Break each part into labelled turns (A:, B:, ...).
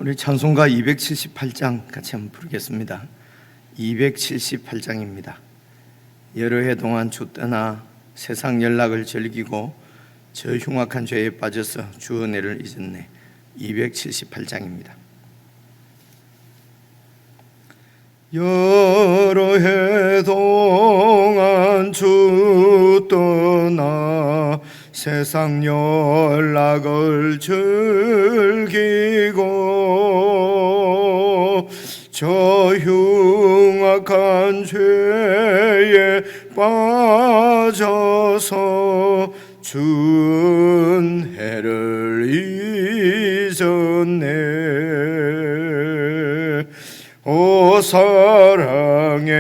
A: 우리 찬송가 278장 같이 한번 부르겠습니다. 278장입니다. 여러 해 동안 주 떠나 세상 연락을 즐기고 저 흉악한 죄에 빠져서 주 은혜를 잊었네. 278장입니다. 여러 해 동안 주 떠나 세상 연락을 즐기고 저 흉악한 죄에 빠져서 주 은혜를 잊었네. 오 사랑의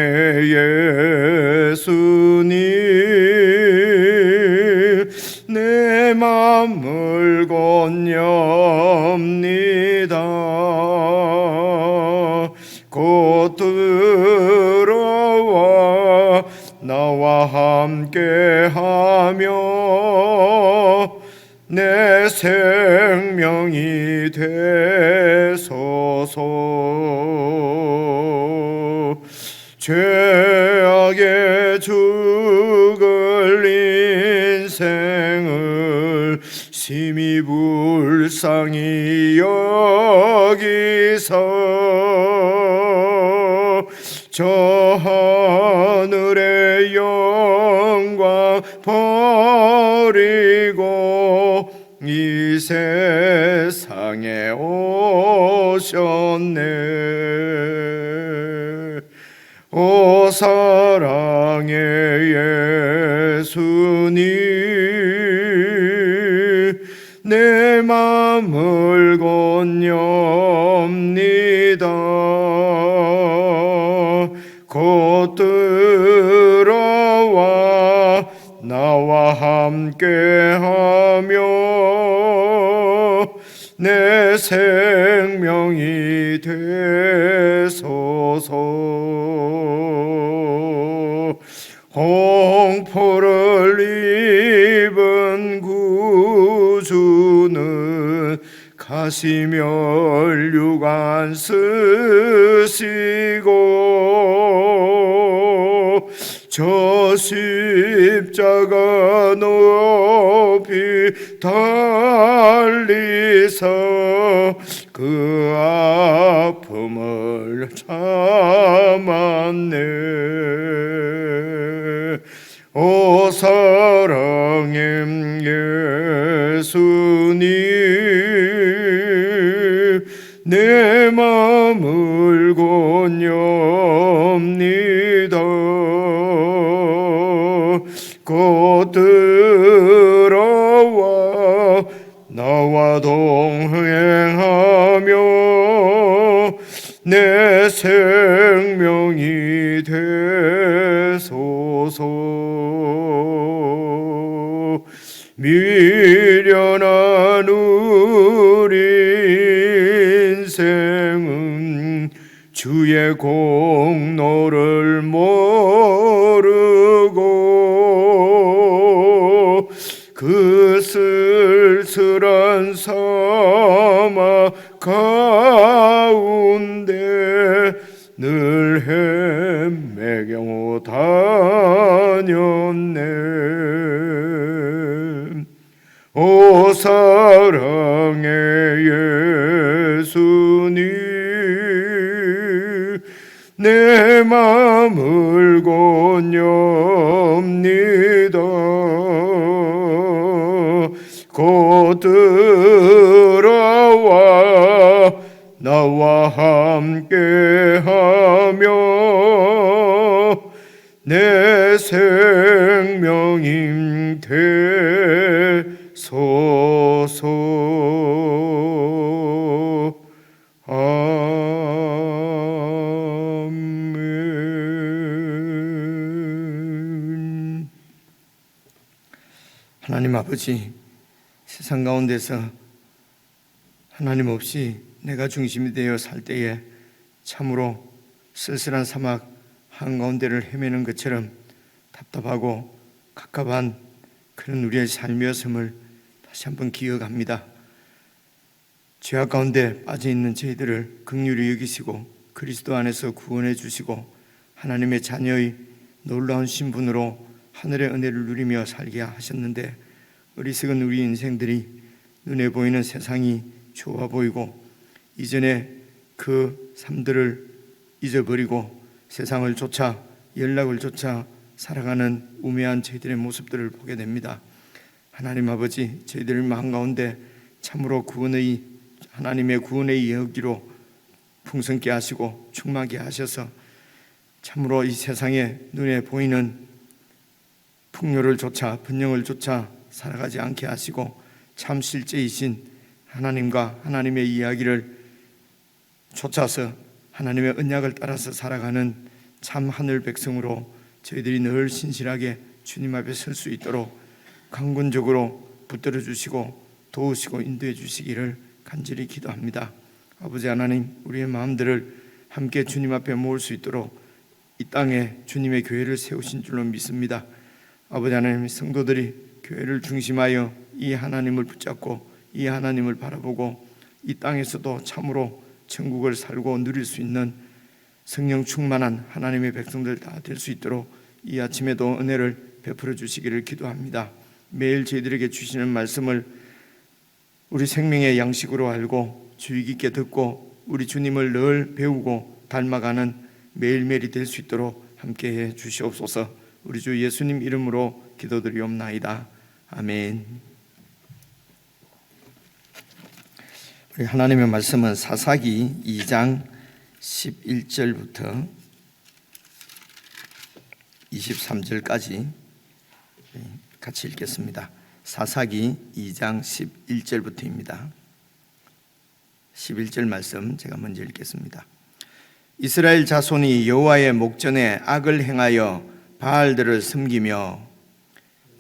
A: 예수님, 내 맘을 건넵니다. 곧 들어와 나와 함께하며 내 생명이 되소서. 죄악에 죽을 인생을 심히 불쌍히 여기서 저 하늘의 영광 버리고 이 세상에 오셨네. 오 사랑의 예수님, 내 맘을 건넵니다. 곧 들어와 나와 함께하며 내 생명이 되소서. 홍포를 입은 구주는 가시면류관 쓰시고 저 십자가 높이 달리사 그 아픔을 참았네. 오 사랑의 예수님, 내 맘을 건넵니다. 곧 들어와 나와 동행하며 내 생명이 되소서. 미련한 우리 인생은 주의 공로를 모르고 그 쓸쓸한 사막 가운데 늘 헤매겨 다녔네. 오 사랑의 예수님, 내 맘을 건넵니다. 곧 들어와 나와 함께하며 내 생명이 되소서. 아멘. 하나님 아버지, 세상 가운데서 하나님 없이 내가 중심이 되어 살 때에 참으로 쓸쓸한 사막 한가운데를 헤매는 것처럼 답답하고 갑갑한 그런 우리의 삶이었음을 다시 한번 기억합니다. 죄악 가운데 빠져 있는 저희들을 긍휼히 여기시고 그리스도 안에서 구원해 주시고 하나님의 자녀의 놀라운 신분으로 하늘의 은혜를 누리며 살게 하셨는데, 어리석은 우리 인생들이 눈에 보이는 세상이 좋아 보이고 이전에 그 삶들을 잊어버리고 세상을 쫓아 연락을 쫓아 살아가는 우매한 저희들의 모습들을 보게 됩니다. 하나님 아버지, 저희들 마음 가운데 참으로 하나님의 구원의 여기로 풍성케 하시고 충만케 하셔서 참으로 이 세상에 눈에 보이는 풍요를 쫓아 번영을 쫓아 살아가지 않게 하시고 참 실제이신 하나님과 하나님의 이야기를 쫓아서 하나님의 언약을 따라서 살아가는 참 하늘 백성으로 저희들이 늘 신실하게 주님 앞에 설 수 있도록 강군적으로 붙들어 주시고 도우시고 인도해 주시기를 간절히 기도합니다. 아버지 하나님, 우리의 마음들을 함께 주님 앞에 모을 수 있도록 이 땅에 주님의 교회를 세우신 줄로 믿습니다. 아버지 하나님, 성도들이 교회를 중심하여 이 하나님을 붙잡고 이 하나님을 바라보고 이 땅에서도 참으로 천국을 살고 누릴 수 있는 성령 충만한 하나님의 백성들 다 될 수 있도록 이 아침에도 은혜를 베풀어 주시기를 기도합니다. 매일 저희들에게 주시는 말씀을 우리 생명의 양식으로 알고 주의 깊게 듣고 우리 주님을 늘 배우고 닮아가는 매일매일이 될 수 있도록 함께해 주시옵소서. 우리 주 예수님 이름으로 기도드리옵나이다. 아멘. 우리 하나님의 말씀은 사사기 2장 11절부터 23절까지 같이 읽겠습니다. 사사기 2장 11절부터입니다. 11절 말씀 제가 먼저 읽겠습니다. 이스라엘 자손이 여호와의 목전에 악을 행하여 바알들을 섬기며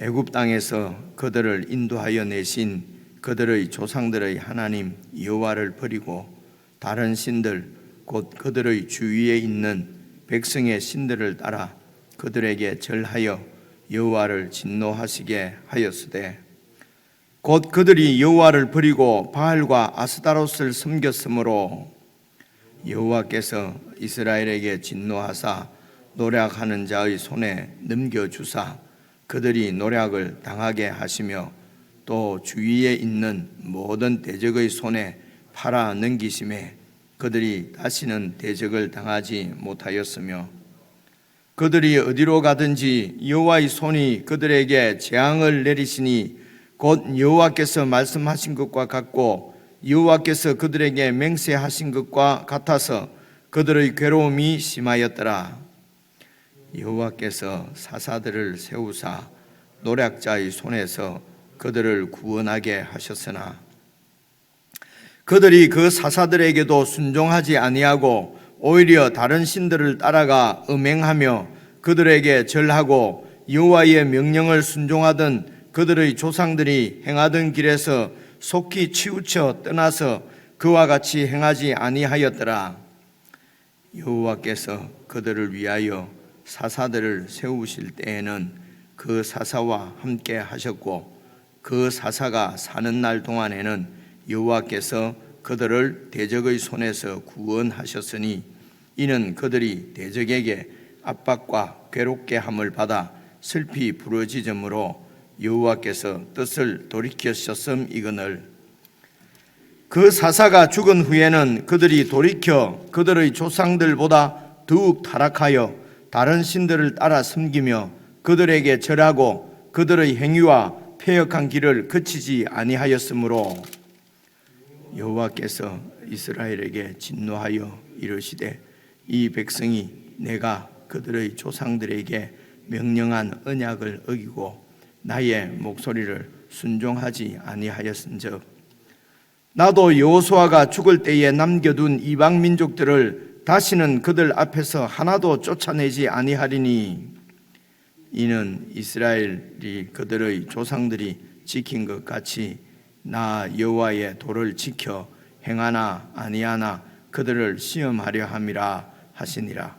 A: 애굽 땅에서 그들을 인도하여 내신 그들의 조상들의 하나님 여호와를 버리고 다른 신들 곧 그들의 주위에 있는 백성의 신들을 따라 그들에게 절하여 여호와를 진노하시게 하였으되, 곧 그들이 여호와를 버리고 바알과 아스타롯을 섬겼으므로 여호와께서 이스라엘에게 진노하사 노략하는 자의 손에 넘겨주사 그들이 노략을 당하게 하시며 또 주위에 있는 모든 대적의 손에 팔아 넘기심에 그들이 다시는 대적을 당하지 못하였으며, 그들이 어디로 가든지 여호와의 손이 그들에게 재앙을 내리시니 곧 여호와께서 말씀하신 것과 같고 여호와께서 그들에게 맹세하신 것과 같아서 그들의 괴로움이 심하였더라. 여호와께서 사사들을 세우사 노략자의 손에서 그들을 구원하게 하셨으나 그들이 그 사사들에게도 순종하지 아니하고 오히려 다른 신들을 따라가 음행하며 그들에게 절하고 여호와의 명령을 순종하던 그들의 조상들이 행하던 길에서 속히 치우쳐 떠나서 그와 같이 행하지 아니하였더라. 여호와께서 그들을 위하여 사사들을 세우실 때에는 그 사사와 함께 하셨고 그 사사가 사는 날 동안에는 여호와께서 그들을 대적의 손에서 구원하셨으니 이는 그들이 대적에게 압박과 괴롭게 함을 받아 슬피 부러지므로 여호와께서 뜻을 돌이키셨음이거늘. 그 사사가 죽은 후에는 그들이 돌이켜 그들의 조상들보다 더욱 타락하여 다른 신들을 따라 섬기며 그들에게 절하고 그들의 행위와 패역한 길을 그치지 아니하였으므로 여호와께서 이스라엘에게 진노하여 이르시되, 이 백성이 내가 그들의 조상들에게 명령한 언약을 어기고 나의 목소리를 순종하지 아니하였은즉 나도 여호수아가 죽을 때에 남겨둔 이방 민족들을 다시는 그들 앞에서 하나도 쫓아내지 아니하리니 이는 이스라엘이 그들의 조상들이 지킨 것 같이 나 여호와의 도를 지켜 행하나 아니하나 그들을 시험하려 함이라 하시니라.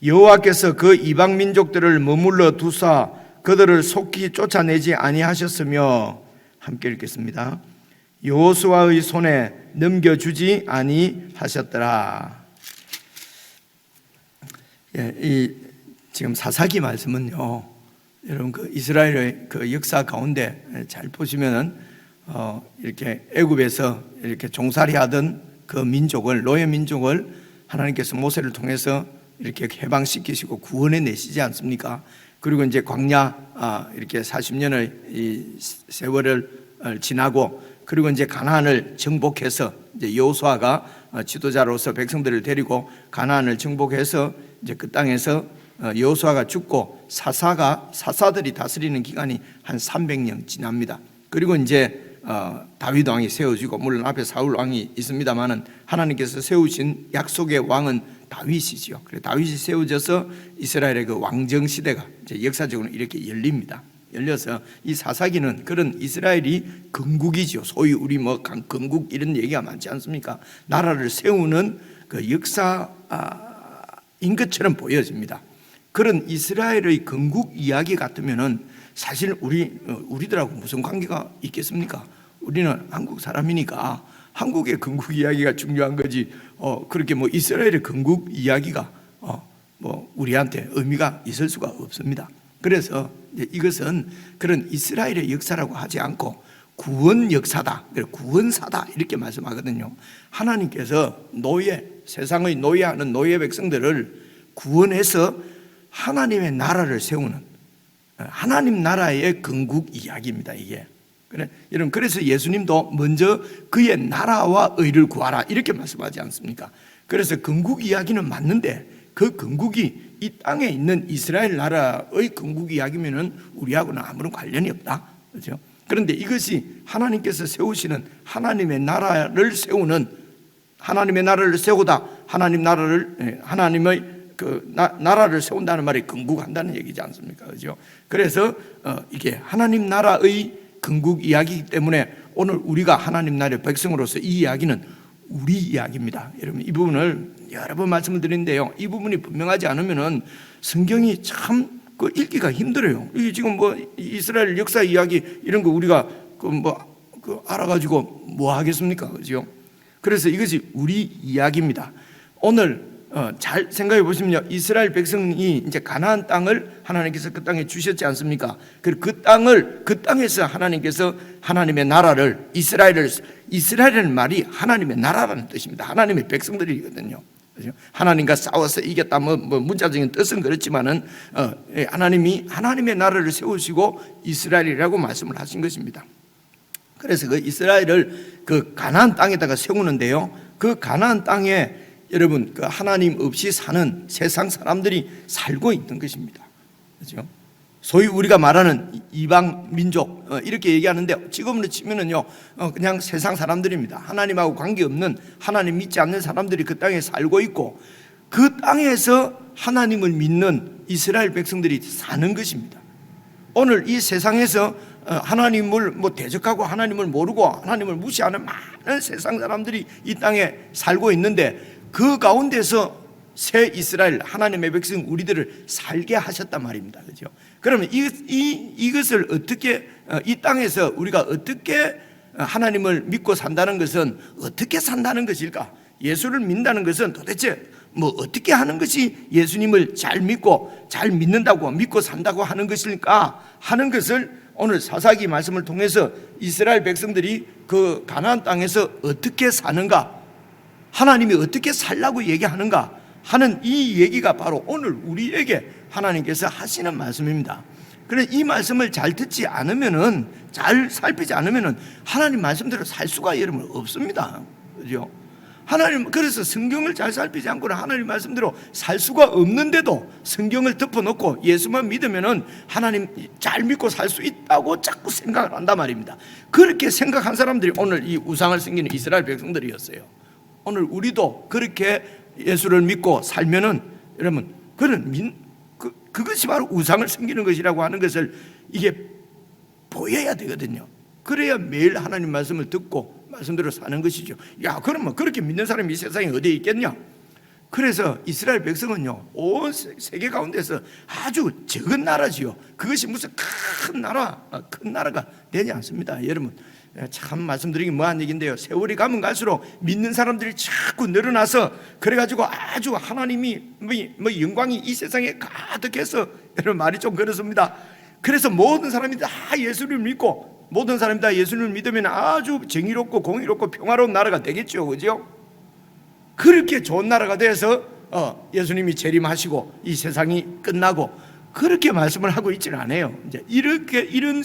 A: 여호와께서 그 이방 민족들을 머물러 두사 그들을 속히 쫓아내지 아니하셨으며, 함께 읽겠습니다. 여호수아의 손에 넘겨주지 아니하셨더라. 이 지금 사사기 말씀은요, 여러분 그 이스라엘의 그 역사 가운데 잘 보시면은 이렇게 애굽에서 이렇게 종살이하던 그 민족을, 노예 민족을 하나님께서 모세를 통해서 이렇게 해방시키시고 구원해 내시지 않습니까? 그리고 이제 광야 이렇게 40년의 이 세월을 지나고, 그리고 이제 가나안을 정복해서 이제 여호수아가 지도자로서 백성들을 데리고 가나안을 정복해서 이제 그 땅에서 여호수아가 죽고 사사들이 다스리는 기간이 한 300년 지납니다. 그리고 이제 다윗 왕이 세워지고, 물론 앞에 사울 왕이 있습니다만은 하나님께서 세우신 약속의 왕은 다윗이지요. 그래서 다윗이 세워져서 이스라엘의 그 왕정 시대가 이제 역사적으로 이렇게 열립니다. 열려서 이 사사기는 그런 이스라엘이 건국이죠. 소위 우리 뭐 건국 이런 얘기가 많지 않습니까? 나라를 세우는 그 역사인 것처럼 보여집니다. 그런 이스라엘의 건국 이야기 같으면은 사실 우리들하고 무슨 관계가 있겠습니까? 우리는 한국 사람이니까 한국의 건국 이야기가 중요한 거지. 그렇게 뭐 이스라엘의 건국 이야기가 뭐 우리한테 의미가 있을 수가 없습니다. 그래서 이것은 그런 이스라엘의 역사라고 하지 않고 구원 역사다, 구원사다 이렇게 말씀하거든요. 하나님께서 세상의 노예하는 노예 백성들을 구원해서 하나님의 나라를 세우는 하나님 나라의 건국 이야기입니다. 이게 여러분, 그래서 예수님도 먼저 그의 나라와 의를 구하라 이렇게 말씀하지 않습니까? 그래서 건국 이야기는 맞는데 그 건국이 이 땅에 있는 이스라엘 나라의 건국 이야기면은 우리하고는 아무런 관련이 없다, 그렇죠? 그런데 이것이 하나님께서 세우시는 하나님의 나라를 세우는, 하나님의 나라를 세우다, 하나님의 그 나라를 세운다는 말이 건국한다는 얘기지 않습니까? 그렇죠? 그래서 이게 하나님 나라의 건국 이야기이기 때문에 오늘 우리가 하나님 나라의 백성으로서 이 이야기는 우리 이야기입니다. 여러분, 이 부분을 여러 번 말씀을 드리는데요, 이 부분이 분명하지 않으면은 성경이 참 읽기가 힘들어요. 이게 지금 뭐 이스라엘 역사 이야기 이런 거 우리가 알아가지고 뭐 하겠습니까? 그죠? 그래서 이것이 우리 이야기입니다. 오늘 잘 생각해 보시면요, 이스라엘 백성이 이제 가나안 땅을 하나님께서 그 땅에 주셨지 않습니까? 그리고 그 땅에서 하나님께서 하나님의 나라를, 이스라엘이라는 말이 하나님의 나라라는 뜻입니다. 하나님의 백성들이거든요. 하나님과 싸워서 이겼다 뭐 문자적인 뜻은 그렇지만은 하나님이 하나님의 나라를 세우시고 이스라엘이라고 말씀을 하신 것입니다. 그래서 그 이스라엘을 그 가나안 땅에다가 세우는데요, 그 가나안 땅에 여러분 그 하나님 없이 사는 세상 사람들이 살고 있는 것입니다. 그렇죠? 소위 우리가 말하는 이방 민족 이렇게 얘기하는데 지금으로 치면은요 그냥 세상 사람들입니다. 하나님하고 관계없는, 하나님 믿지 않는 사람들이 그 땅에 살고 있고, 그 땅에서 하나님을 믿는 이스라엘 백성들이 사는 것입니다. 오늘 이 세상에서 하나님을 대적하고 하나님을 모르고 하나님을 무시하는 많은 세상 사람들이 이 땅에 살고 있는데, 그 가운데서 새 이스라엘 하나님의 백성 우리들을 살게 하셨단 말입니다. 그렇죠? 그러면 이것을 어떻게, 이 땅에서 우리가 어떻게 하나님을 믿고 산다는 것은 어떻게 산다는 것일까? 예수를 믿는다는 것은 도대체 뭐 어떻게 하는 것이 예수님을 잘 믿고 잘 믿는다고 믿고 산다고 하는 것일까 하는 것을 오늘 사사기 말씀을 통해서 이스라엘 백성들이 그 가나안 땅에서 어떻게 사는가, 하나님이 어떻게 살라고 얘기하는가 하는 이 얘기가 바로 오늘 우리에게 하나님께서 하시는 말씀입니다. 그래서 이 말씀을 잘 듣지 않으면은, 잘 살피지 않으면은 하나님 말씀대로 살 수가 여러분 없습니다. 그죠? 그래서 성경을 잘 살피지 않고는 하나님 말씀대로 살 수가 없는데도 성경을 덮어놓고 예수만 믿으면은 하나님 잘 믿고 살 수 있다고 자꾸 생각을 한단 말입니다. 그렇게 생각한 사람들이 오늘 이 우상을 섬기는 이스라엘 백성들이었어요. 오늘 우리도 그렇게 예수를 믿고 살면은 여러분 그것이 바로 우상을 섬기는 것이라고 하는 것을 이게 보여야 되거든요. 그래야 매일 하나님 말씀을 듣고 말씀대로 사는 것이죠. 야, 그러면 그렇게 믿는 사람이 이 세상에 어디에 있겠냐? 그래서 이스라엘 백성은요, 온 세계 가운데서 아주 적은 나라지요. 그것이 무슨 큰 나라가 되지 않습니다. 여러분, 참 말씀드리긴 뭐한 얘기인데요, 세월이 가면 갈수록 믿는 사람들이 자꾸 늘어나서 그래가지고 아주 하나님이 뭐 영광이 이 세상에 가득해서, 여러분 말이 좀 그렇습니다. 그래서 모든 사람이 다 예수를 믿고, 모든 사람이 다 예수를 믿으면 아주 정의롭고 공의롭고 평화로운 나라가 되겠죠, 그죠? 그렇게 좋은 나라가 돼서 예수님이 재림하시고 이 세상이 끝나고, 그렇게 말씀을 하고 있지는 않아요. 이제 이런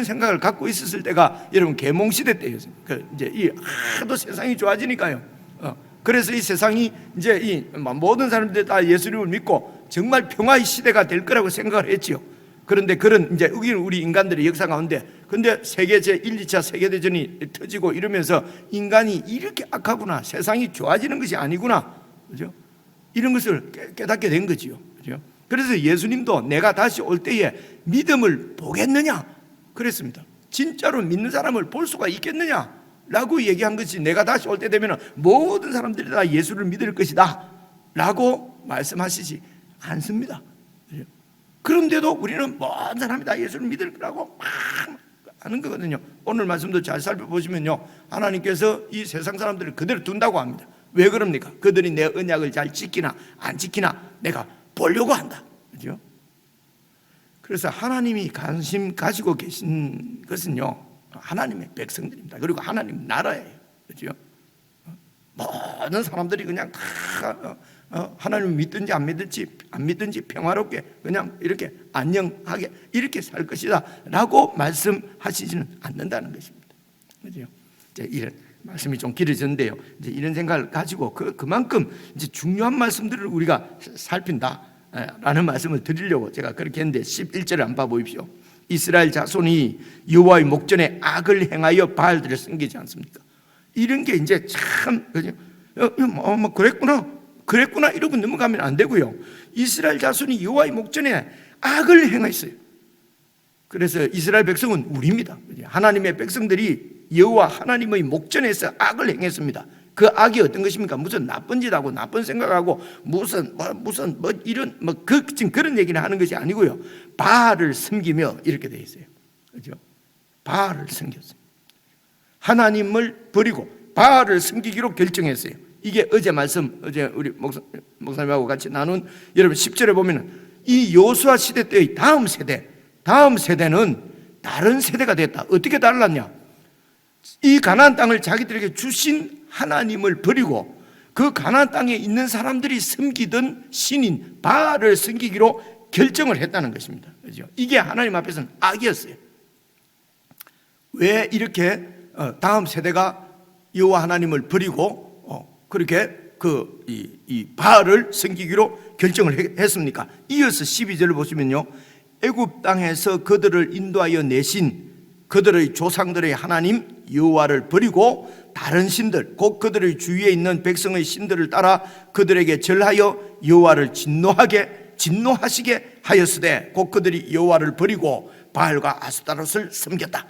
A: 생각을 갖고 있었을 때가 여러분 계몽 시대 때였어요. 이제 하도 세상이 좋아지니까요. 그래서 이 세상이 이제 이 모든 사람들이 다 예수님을 믿고 정말 평화의 시대가 될 거라고 생각을 했지요. 그런데 그런 이제 우리 인간들의 역사 가운데, 근데 세계 제1, 2차 세계대전이 터지고 이러면서 인간이 이렇게 악하구나, 세상이 좋아지는 것이 아니구나, 그죠? 이런 것을 깨닫게 된 거지요, 그죠? 그래서 예수님도 내가 다시 올 때에 믿음을 보겠느냐 그랬습니다. 진짜로 믿는 사람을 볼 수가 있겠느냐 라고 얘기한 것이, 내가 다시 올 때 되면 모든 사람들이 다 예수를 믿을 것이다 라고 말씀하시지 않습니다. 그런데도 우리는 모든 사람이 다 예수를 믿을 거라고 막 하는 거거든요. 오늘 말씀도 잘 살펴보시면요, 하나님께서 이 세상 사람들을 그대로 둔다고 합니다. 왜 그럽니까? 그들이 내 언약을 잘 지키나 안 지키나 내가 보려고 한다, 그죠? 그래서 하나님이 관심 가지고 계신 것은요, 하나님의 백성들입니다. 그리고 하나님 나라예요, 그죠? 모든 사람들이 그냥 다 하나님을 믿든지 안 믿든지 평화롭게 그냥 이렇게 안녕하게 이렇게 살 것이다 라고 말씀하시지는 않는다는 것입니다, 그죠? 이제 이런 말씀이 좀 길어졌는데요, 이제 이런 생각을 가지고 그만큼 이제 중요한 말씀들을 우리가 살핀다라는 말씀을 드리려고 제가 그렇게 했는데, 11절을 한번 봐보십시오. 이스라엘 자손이 여호와의 목전에 악을 행하여 바알들을 섬기지 않습니까? 이런 게 이제 참 그랬구나 이러고 넘어가면 안 되고요. 이스라엘 자손이 여호와의 목전에 악을 행했어요. 그래서 이스라엘 백성은 우리입니다. 하나님의 백성들이 여호와 하나님의 목전에서 악을 행했습니다. 그 악이 어떤 것입니까? 무슨 나쁜 짓하고 나쁜 생각하고 무슨 이런 지금 그런 얘기를 하는 것이 아니고요, 바알을 섬기며 이렇게 돼 있어요, 그렇죠? 바알을 섬겼어요. 하나님을 버리고 바알을 섬기기로 결정했어요. 이게 어제 우리 목사님하고 같이 나눈, 여러분 10절에 보면은 이 여호수아 시대 때의 다음 세대는 다른 세대가 됐다. 어떻게 달랐냐? 이 가나안 땅을 자기들에게 주신 하나님을 버리고 그 가나안 땅에 있는 사람들이 섬기던 신인 바알을 섬기기로 결정을 했다는 것입니다, 그렇죠? 이게 하나님 앞에서는 악이었어요. 왜 이렇게 다음 세대가 여호와 하나님을 버리고 그렇게 이 바알을 섬기기로 결정을 했습니까? 이어서 12절을 보시면요, 애굽 땅에서 그들을 인도하여 내신 그들의 조상들의 하나님 여호와를 버리고 다른 신들, 곧 그들의 주위에 있는 백성의 신들을 따라 그들에게 절하여 여호와를 진노하시게 하였으되, 곧 그들이 여호와를 버리고 바알과 아스타롯을 섬겼다.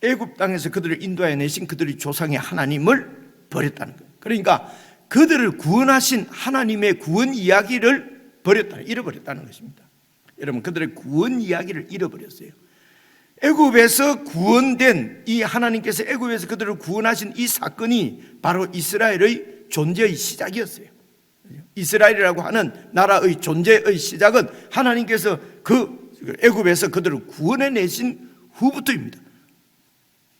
A: 애굽 땅에서 그들을 인도하여 내신 그들의 조상의 하나님을 버렸다는 거예요. 그러니까 그들을 구원하신 하나님의 구원 이야기를 잃어버렸다는 것입니다. 여러분, 그들의 구원 이야기를 잃어버렸어요. 애굽에서 구원된 이 하나님께서 애굽에서 그들을 구원하신 이 사건이 바로 이스라엘의 존재의 시작이었어요. 이스라엘이라고 하는 나라의 존재의 시작은 하나님께서 그 애굽에서 그들을 구원해내신 후부터입니다.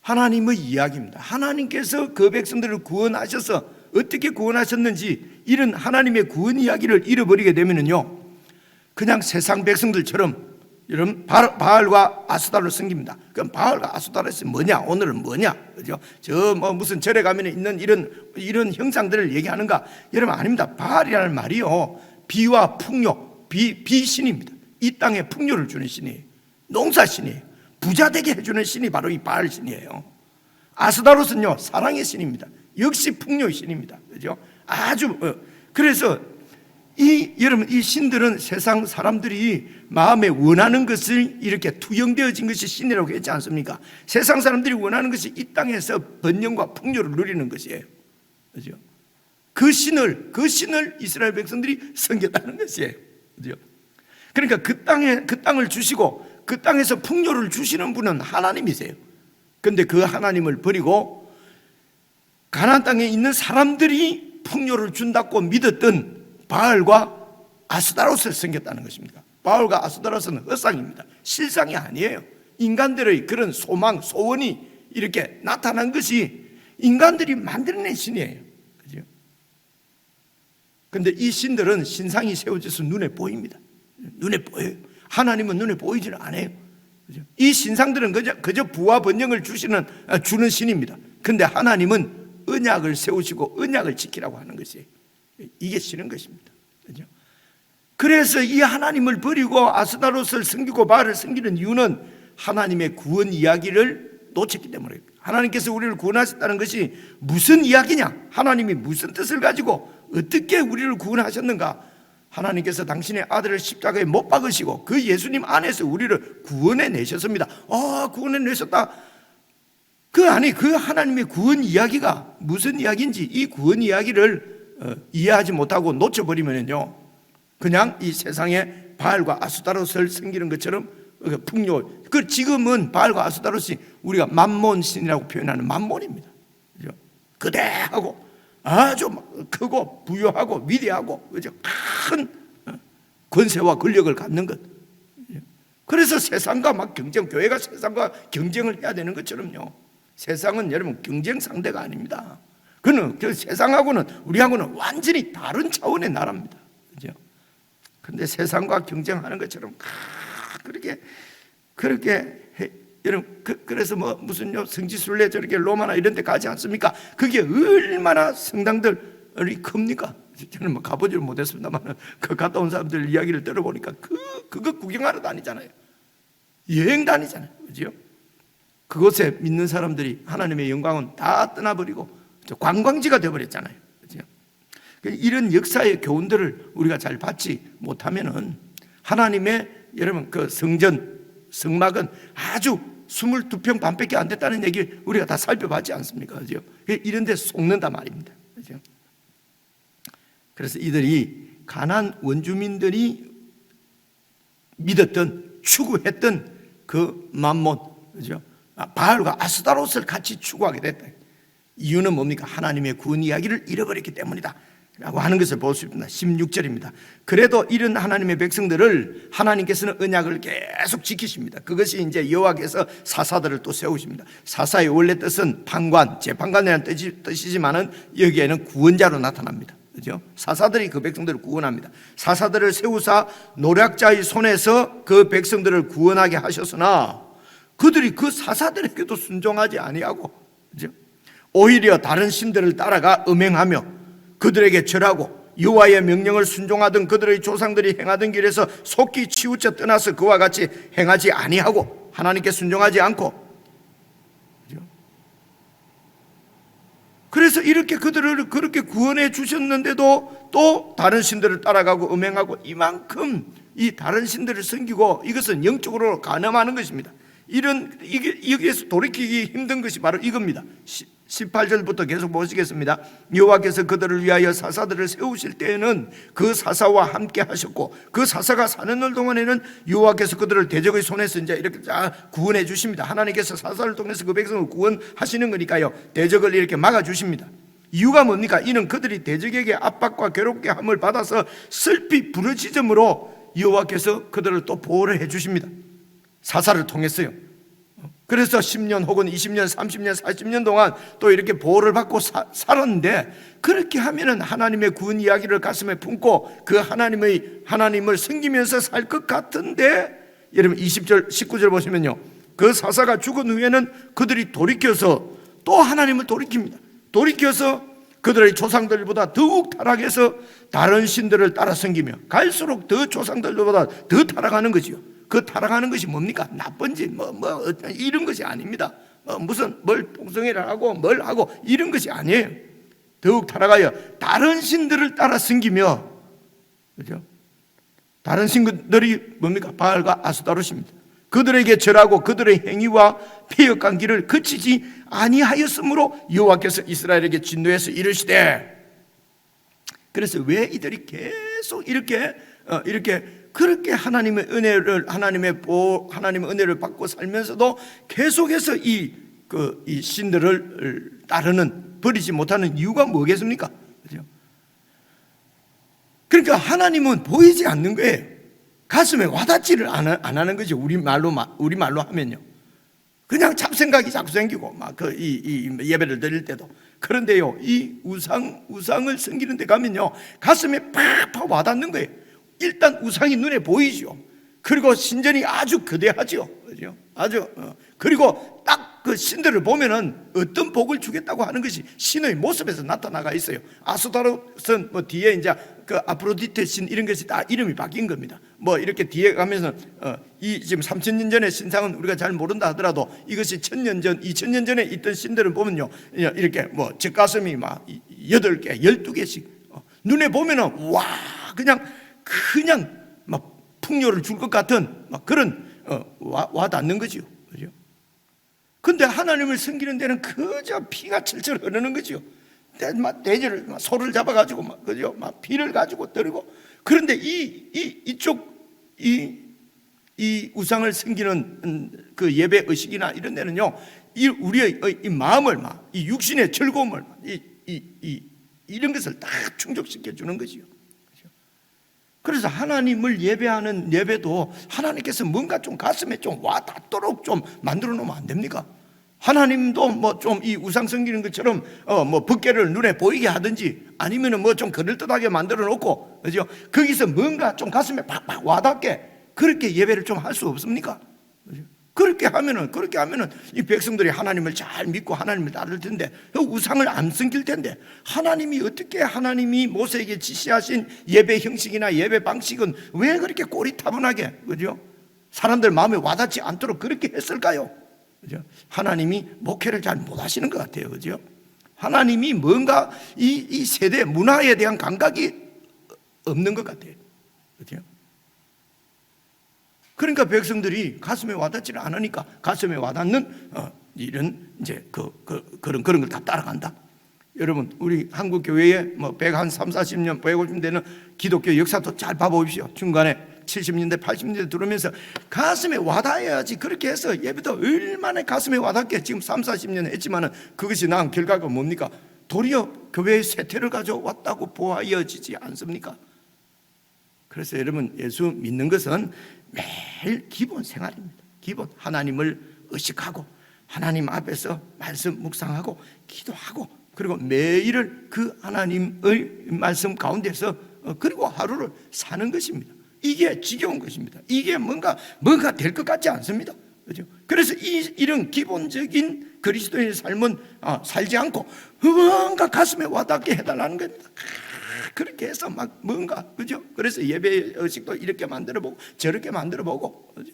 A: 하나님의 이야기입니다. 하나님께서 그 백성들을 구원하셔서 어떻게 구원하셨는지 이런 하나님의 구원 이야기를 잃어버리게 되면요, 그냥 세상 백성들처럼 여러분 바알과 아스타롯을 섬깁니다. 그럼 바알과 아스타롯이 뭐냐? 오늘은 뭐냐? 그죠? 무슨 절에 가면 있는 이런 형상들을 얘기하는가? 여러분, 아닙니다. 바알이라는 말이요, 비와 풍요, 비신입니다. 이 땅에 풍요를 주는 신이에요. 농사신이에요. 부자 되게 해주는 신이 바로 이 바알 신이에요. 아스타롯은요, 사랑의 신입니다. 역시 풍요의 신입니다. 그죠? 그래서 여러분, 이 신들은 세상 사람들이 마음에 원하는 것을 이렇게 투영되어진 것이 신이라고 했지 않습니까? 세상 사람들이 원하는 것이 이 땅에서 번영과 풍요를 누리는 것이에요, 그죠? 그 신을 이스라엘 백성들이 섬겼다는 것이에요, 그죠? 그러니까 그 땅을 주시고 그 땅에서 풍요를 주시는 분은 하나님이세요. 그런데 그 하나님을 버리고 가나안 땅에 있는 사람들이 풍요를 준다고 믿었던 바알과 아스타롯을 섬겼다는 것입니다. 바알과 아스타롯은 헛상입니다. 실상이 아니에요. 인간들의 그런 소망, 소원이 이렇게 나타난 것이 인간들이 만들어낸 신이에요. 그죠? 근데 이 신들은 신상이 세워져서 눈에 보입니다. 눈에 보여요. 하나님은 눈에 보이지는 않아요. 그죠? 이 신상들은 그저 부와 번영을 주는 신입니다. 근데 하나님은 언약을 세우시고 언약을 지키라고 하는 것이에요. 이게 싫은 것입니다. 그죠? 그래서 이 하나님을 버리고 아스타롯을 섬기고 바알을 섬기는 이유는 하나님의 구원 이야기를 놓쳤기 때문에, 하나님께서 우리를 구원하셨다는 것이 무슨 이야기냐, 하나님이 무슨 뜻을 가지고 어떻게 우리를 구원하셨는가, 하나님께서 당신의 아들을 십자가에 못 박으시고 그 예수님 안에서 우리를 구원해 내셨습니다. 구원해 내셨다. 그 하나님의 구원 이야기가 무슨 이야기인지, 이 구원 이야기를 이해하지 못하고 놓쳐버리면요, 그냥 이 세상에 바알과 아스타롯을 섬기는 것처럼 풍요, 지금은 바알과 아스타롯이 우리가 만몬 신이라고 표현하는 만몬입니다. 그죠? 거대하고 아주 크고 부유하고 위대하고, 그죠? 큰 권세와 권력을 갖는 것. 그래서 세상과 막 교회가 세상과 경쟁을 해야 되는 것처럼요, 세상은 여러분 경쟁 상대가 아닙니다. 그는 세상하고는 우리하고는 완전히 다른 차원의 나라입니다. 그죠? 근데 세상과 경쟁하는 것처럼 그렇게 해. 여러분, 그래서 무슨 성지순례 저렇게 로마나 이런 데 가지 않습니까? 그게 얼마나 성당들이 큽니까? 저는 가보지를 못했습니다만 그 갔다 온 사람들 이야기를 들어보니까 그거 구경하러 다니잖아요. 여행 다니잖아요. 그죠? 그곳에 믿는 사람들이 하나님의 영광은 다 떠나버리고 관광지가 되어버렸잖아요. 그죠? 이런 역사의 교훈들을 우리가 잘 받지 못하면은 하나님의 여러분 그 성막은 아주 22평 반밖에 안 됐다는 얘기 우리가 다 살펴봤지 않습니까? 그죠? 이런 데 속는단 말입니다. 그죠? 그래서 이들이 가나안 원주민들이 믿었던, 추구했던 그 만몬, 그죠? 바알과 아스타롯을 같이 추구하게 됐다. 이유는 뭡니까? 하나님의 구원 이야기를 잃어버렸기 때문이다 라고 하는 것을 볼 수 있습니다. 16절입니다. 그래도 이런 하나님의 백성들을 하나님께서는 언약을 계속 지키십니다. 그것이 이제 여호와께서 사사들을 또 세우십니다. 사사의 원래 뜻은 판관, 재판관이라는 뜻이지만은 여기에는 구원자로 나타납니다. 그죠? 사사들이 그 백성들을 구원합니다. 사사들을 세우사 노략자의 손에서 그 백성들을 구원하게 하셨으나 그들이 그 사사들에게도 순종하지 아니하고, 그죠? 오히려 다른 신들을 따라가 음행하며 그들에게 절하고 여호와의 명령을 순종하던 그들의 조상들이 행하던 길에서 속기 치우쳐 떠나서 그와 같이 행하지 아니하고 하나님께 순종하지 않고, 그죠? 그래서 이렇게 그들을 그렇게 구원해 주셨는데도 또 다른 신들을 따라가고 음행하고, 이만큼 이 다른 신들을 섬기고 이것은 영적으로 간음하는 것입니다. 여기에서 돌이키기 힘든 것이 바로 이겁니다. 18절부터 계속 보시겠습니다. 여호와께서 그들을 위하여 사사들을 세우실 때에는 그 사사와 함께 하셨고 그 사사가 사는 날 동안에는 여호와께서 그들을 대적의 손에서 이제 이렇게 구원해 주십니다. 하나님께서 사사를 통해서 그 백성을 구원하시는 거니까요, 대적을 이렇게 막아 주십니다. 이유가 뭡니까? 이는 그들이 대적에게 압박과 괴롭게 함을 받아서 슬피 부르짖음으로 여호와께서 그들을 또 보호를 해 주십니다. 사사를 통했어요. 그래서 10년 혹은 20년, 30년, 40년 동안 또 이렇게 보호를 받고 살았는데, 그렇게 하면은 하나님의 구원 이야기를 가슴에 품고 그 하나님을 섬기면서 살 것 같은데, 여러분 20절, 19절 보시면요, 그 사사가 죽은 후에는 그들이 돌이켜서 또 하나님을 돌이킵니다. 돌이켜서 그들의 조상들보다 더욱 타락해서 다른 신들을 따라 섬기며 갈수록 더 조상들보다 더 타락하는 거지요. 그 타락하는 것이 뭡니까? 나쁜지 이런 것이 아닙니다. 무슨 뭘 통성회를 하고 뭘 하고 이런 것이 아니에요. 더욱 타락하여 다른 신들을 따라 섬기며, 그죠? 다른 신들이 뭡니까? 바알과 아스타롯입니다. 그들에게 절하고 그들의 행위와 패역한 길을 그치지 아니하였으므로 여호와께서 이스라엘에게 진노해서 이르시되. 그래서 왜 이들이 계속 이렇게 그렇게 하나님의 은혜를 받고 살면서도 계속해서 이 신들을 따르는, 버리지 못하는 이유가 뭐겠습니까? 그죠? 그러니까 하나님은 보이지 않는 거예요. 가슴에 와닿지를 안 하는 거죠. 우리말로 하면요. 그냥 잡생각이 자꾸 생기고, 이 예배를 드릴 때도. 그런데요, 이 우상을 섬기는 데 가면요, 가슴에 팍팍 와닿는 거예요. 일단 우상이 눈에 보이죠. 그리고 신전이 아주 거대하죠. 그죠? 그리고 딱 그 신들을 보면은 어떤 복을 주겠다고 하는 것이 신의 모습에서 나타나가 있어요. 아스타롯은 뒤에 이제 그 아프로디테 신 이런 것이 다 이름이 바뀐 겁니다. 이렇게 뒤에 가면서 이 지금 3000년 전의 신상은 우리가 잘 모른다 하더라도 이것이 1000년 전, 2000년 전에 있던 신들을 보면요, 이렇게 젖가슴이 8개, 12개씩 눈에 보면은 와, 그냥 풍요를 줄 것 같은 그런 와닿는 거죠. 그죠? 근데 하나님을 섬기는 데는 그저 피가 철철 흐르는 거죠. 돼지를 소를 잡아가지고 그죠? 피를 가지고 떨고. 그런데 이쪽 우상을 섬기는 그 예배 의식이나 이런 데는요, 우리의 이 마음을 이 육신의 즐거움을 이런 것을 다 충족시켜 주는 거지요. 그래서 하나님을 예배하는 예배도 하나님께서 뭔가 좀 가슴에 좀 와닿도록 좀 만들어 놓으면 안 됩니까? 하나님도 좀 이 우상 섬기는 것처럼 법궤를 눈에 보이게 하든지 아니면은 좀 그럴듯하게 만들어 놓고, 그죠? 거기서 뭔가 좀 가슴에 팍팍 와닿게 그렇게 예배를 좀 할 수 없습니까? 그죠? 그렇게 하면은 이 백성들이 하나님을 잘 믿고 하나님을 따를 텐데, 우상을 안 섬길 텐데, 하나님이 모세에게 지시하신 예배 형식이나 예배 방식은 왜 그렇게 꼬리타분하게, 그죠? 사람들 마음에 와닿지 않도록 그렇게 했을까요? 그죠? 하나님이 목회를 잘 못 하시는 것 같아요. 그죠? 하나님이 뭔가 이 세대 문화에 대한 감각이 없는 것 같아요. 그죠? 그러니까 백성들이 가슴에 와닿지를 않으니까 가슴에 와닿는 이런 이제 그런 걸 다 따라간다. 여러분, 우리 한국 교회에 130, 40년, 150년 되는 기독교 역사도 잘 봐보십시오. 중간에 70년대, 80년대 들어오면서 가슴에 와닿아야지. 그렇게 해서 예배도 얼마나 가슴에 와닿게 지금 30, 40년 했지만은 그것이 나은 결과가 뭡니까? 도리어 교회의 쇠퇴를 가져왔다고 보아야지지 않습니까? 그래서 여러분, 예수 믿는 것은 매일 기본 생활입니다. 기본 하나님을 의식하고 하나님 앞에서 말씀 묵상하고 기도하고, 그리고 매일을 그 하나님의 말씀 가운데서 그리고 하루를 사는 것입니다. 이게 지겨운 것입니다. 이게 뭔가 될 것 같지 않습니다. 그렇죠? 그래서 이런 기본적인 그리스도인의 삶은 살지 않고 뭔가 가슴에 와닿게 해달라는 겁니다. 그렇게 해서 뭔가, 그죠? 그래서 예배 의식도 이렇게 만들어보고 저렇게 만들어보고, 그죠?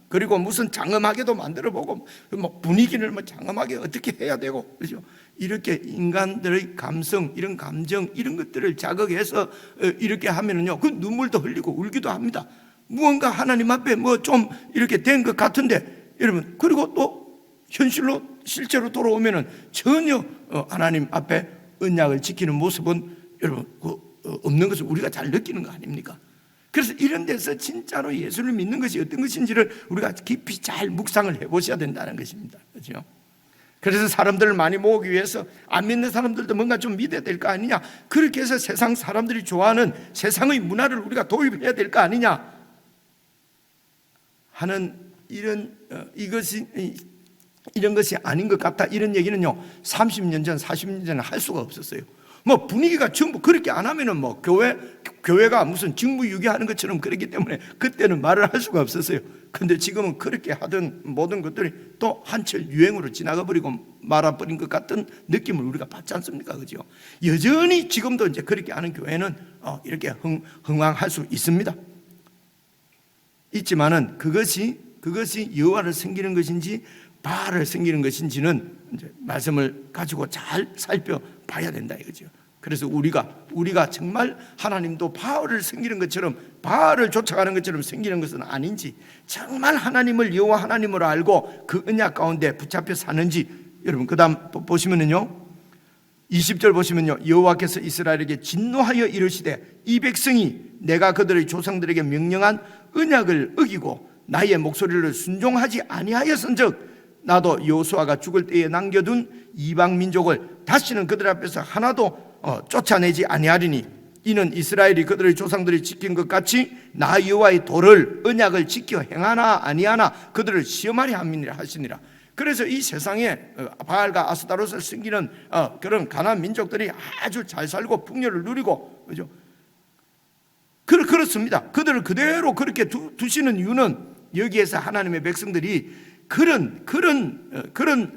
A: 그리고 무슨 장엄하게도 만들어보고, 분위기를 장엄하게 어떻게 해야 되고, 그죠? 이렇게 인간들의 감성, 이런 감정, 이런 것들을 자극해서 이렇게 하면은요, 그 눈물도 흘리고 울기도 합니다. 무언가 하나님 앞에 좀 이렇게 된 것 같은데, 여러분, 그리고 또 실제로 돌아오면은 전혀 하나님 앞에 언약을 지키는 모습은 여러분 없는 것을 우리가 잘 느끼는 거 아닙니까? 그래서 이런 데서 진짜로 예수를 믿는 것이 어떤 것인지를 우리가 깊이 잘 묵상을 해보셔야 된다는 것입니다. 그렇죠? 그래서 사람들을 많이 모으기 위해서 안 믿는 사람들도 뭔가 좀 믿어야 될 거 아니냐, 그렇게 해서 세상 사람들이 좋아하는 세상의 문화를 우리가 도입해야 될 거 아니냐 하는 이런 것이 아닌 것 같다, 이런 얘기는요 30년 전 40년 전에 할 수가 없었어요. 분위기가 전부 그렇게 안 하면은 교회가 무슨 직무유기하는 것처럼 그랬기 때문에 그때는 말을 할 수가 없었어요. 근데 지금은 그렇게 하던 모든 것들이 또 한철 유행으로 지나가 버리고 말아버린 것 같은 느낌을 우리가 받지 않습니까? 그죠? 여전히 지금도 이제 그렇게 하는 교회는 이렇게 흥왕할 수 있습니다. 있지만은 그것이 여호와를 섬기는 것인지 바알을 섬기는 것인지는 이제 말씀을 가지고 잘 살펴봐야 된다 이거죠. 그래서 우리가 정말 하나님도 바알을 섬기는 것처럼, 바알을 쫓아가는 것처럼 섬기는 것은 아닌지, 정말 하나님을 여호와 하나님으로 알고 그 언약 가운데 붙잡혀 사는지, 여러분 그다음 보시면은요, 20절 보시면요, 여호와께서 이스라엘에게 진노하여 이르시되 이 백성이 내가 그들의 조상들에게 명령한 언약을 어기고 나의 목소리를 순종하지 아니하였은즉 나도 여호수아가 죽을 때에 남겨둔 이방 민족을 다시는 그들 앞에서 하나도 쫓아내지 아니하리니 이는 이스라엘이 그들의 조상들이 지킨 것 같이 나 여호와의 도를 언약을 지켜 행하나 아니하나 그들을 시험하려 함이니라 하시니라. 그래서 이 세상에 바알과 아스타롯을 섬기는 그런 가나안 민족들이 아주 잘 살고 풍요를 누리고, 그죠? 그렇습니다. 그들을 그대로 그렇게 두시는 이유는 여기에서 하나님의 백성들이 그런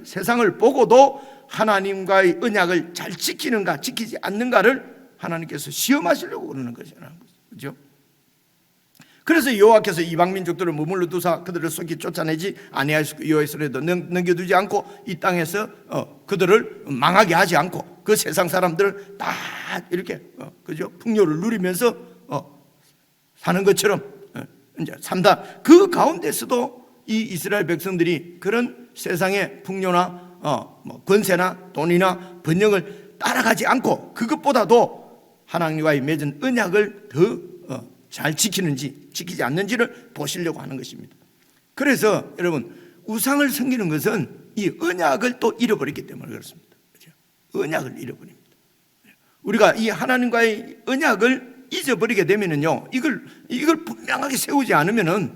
A: 세상을 보고도 하나님과의 언약을 잘 지키는가 지키지 않는가를 하나님께서 시험하시려고 그러는 것이라는 거죠. 그렇죠? 그래서 여호와께서 이방 민족들을 머물러 두사 그들을 속히 쫓아내지 아니하시고 여호와께서도 넘겨두지 않고 이 땅에서 그들을 망하게 하지 않고 그 세상 사람들을 다 이렇게 그죠? 풍요를 누리면서 사는 것처럼 이제 산다. 그 가운데서도 이 이스라엘 백성들이 그런 세상의 풍요나 권세나 돈이나 번영을 따라가지 않고 그것보다도 하나님과의 맺은 언약을 더 잘 지키는지 지키지 않는지를 보시려고 하는 것입니다. 그래서 여러분, 우상을 섬기는 것은 이 언약을 또 잃어버렸기 때문에 그렇습니다. 그렇죠? 언약을 잃어버립니다. 우리가 이 하나님과의 언약을 잊어버리게 되면은요, 이걸 분명하게 세우지 않으면은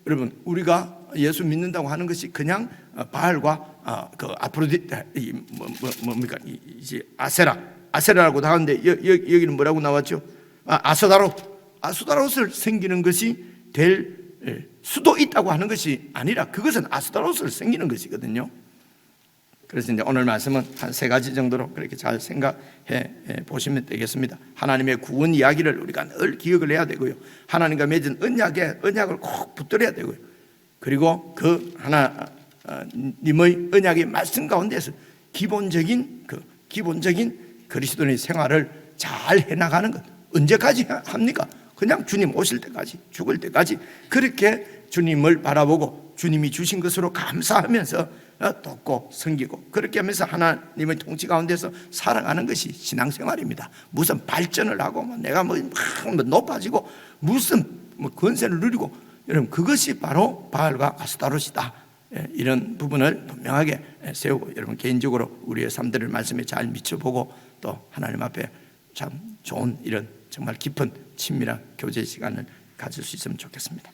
A: 여러분, 우리가 예수 믿는다고 하는 것이 그냥 바알과 그 아프로디테 뭡니까 이제 아세라라고 하는데 여기는 뭐라고 나왔죠? 아스타롯을 섬기는 것이 될 수도 있다고 하는 것이 아니라 그것은 아스타롯을 섬기는 것이거든요. 그래서 이제 오늘 말씀은 한 3가지 정도로 그렇게 잘 생각해 보시면 되겠습니다. 하나님의 구원 이야기를 우리가 늘 기억을 해야 되고요. 하나님과 맺은 언약을 꼭 붙들어야 되고요. 그리고 그 하나님의 언약의 말씀 가운데서 기본적인 그리스도인의 생활을 잘 해나가는 것. 언제까지 합니까? 그냥 주님 오실 때까지, 죽을 때까지 그렇게 주님을 바라보고 주님이 주신 것으로 감사하면서 돕고 섬기고 그렇게 하면서 하나님의 통치 가운데서 살아가는 것이 신앙생활입니다. 무슨 발전을 하고 내가 높아지고 무슨 권세를 누리고, 여러분, 그것이 바로 바알과 아스타롯이다. 이런 부분을 분명하게 세우고 여러분 개인적으로 우리의 삶들을 말씀에 잘 미쳐보고 또 하나님 앞에 참 좋은 이런 정말 깊은 친밀한 교제 시간을 가질 수 있으면 좋겠습니다.